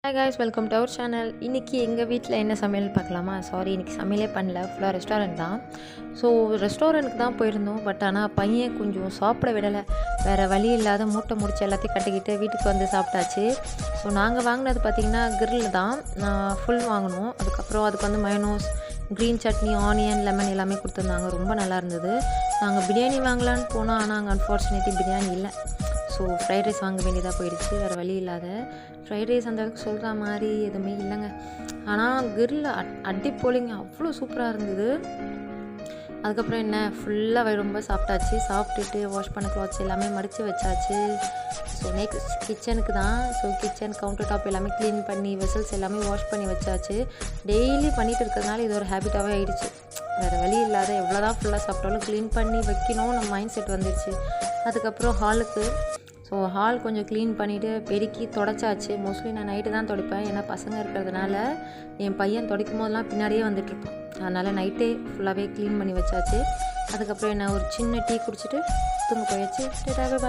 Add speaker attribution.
Speaker 1: Hi guys, welcome to our channel. இன்றைக்கி எங்கள் வீட்டில் என்ன சமையல் பார்க்கலாமா? சாரி, இன்றைக்கி சமையலே பண்ணல, ஃபுல்லாக ரெஸ்டாரண்ட் தான். ஸோ ரெஸ்டாரண்ட்டுக்கு தான் போயிருந்தோம். பட் ஆனால் பையன் கொஞ்சம் சாப்பிட விடலை. வேறு வழி இல்லாத மூட்டை முடிச்சு எல்லாத்தையும் கட்டிக்கிட்டு வீட்டுக்கு வந்து சாப்பிட்டாச்சு. ஸோ நாங்கள் வாங்கினது பார்த்திங்கன்னா கிரில் தான். ஃபுல் வாங்கினோம். அதுக்கப்புறம் அதுக்கு வந்து mayonnaise, green chutney, onion, lemon எல்லாமே கொடுத்துருந்தாங்க. ரொம்ப நல்லா இருந்தது. நாங்கள் பிரியாணி வாங்கலான்னு போனோம். ஆனால் அங்கே அன்ஃபார்ச்சுனேட்லி பிரியாணி இல்லை. ஸோ ஃப்ரைட் ரைஸ் வாங்க வேண்டியதாக போயிடுச்சு, வேறு வழி இல்லாத. ஃப்ரைட் ரைஸ் அந்த அளவுக்கு சொல்கிற மாதிரி எதுவுமே இல்லைங்க. ஆனால் கிரில் அடிப்பொலிங்க, அவ்வளோ சூப்பராக இருந்தது. அதுக்கப்புறம் என்ன, ஃபுல்லாக ரொம்ப சாப்பிட்டாச்சு. சாப்பிட்டுட்டு வாஷ் பண்ண கிளாத்ஸ் எல்லாமே மடித்து வச்சாச்சு. ஸோ நெக்ஸ்ட் கிச்சனுக்கு தான். ஸோ கிச்சன் கவுண்டர் டாப் எல்லாமே க்ளீன் பண்ணி, வெசல்ஸ் எல்லாமே வாஷ் பண்ணி வச்சாச்சு. டெய்லி பண்ணிகிட்டு இருக்கிறதுனால இது ஒரு ஹேபிட்டாகவே ஆகிடுச்சு. வேறு வழி இல்லாத எவ்வளோ தான் ஃபுல்லாக சாப்பிட்டாலும் க்ளீன் பண்ணி வைக்கணும் நம்ம மைண்ட் செட் வந்துடுச்சு. அதுக்கப்புறம் ஹாலுக்கு. ஸோ ஹால் கொஞ்சம் க்ளீன் பண்ணிவிட்டு பெருக்கி தொடச்சாச்சு. மோஸ்ட்லி நான் நைட்டு தான் துடைப்பேன். ஏன்னா பசங்க இருக்கிறதுனால என் பையன் துடைக்கும் போதெல்லாம் பின்னாடியே வந்துட்டுருப்பான். அதனால் நைட்டே ஃபுல்லாகவே க்ளீன் பண்ணி வச்சாச்சு. அதுக்கப்புறம் என்ன, ஒரு சின்ன டீ குடிச்சிட்டு தூங்க போயாச்சு.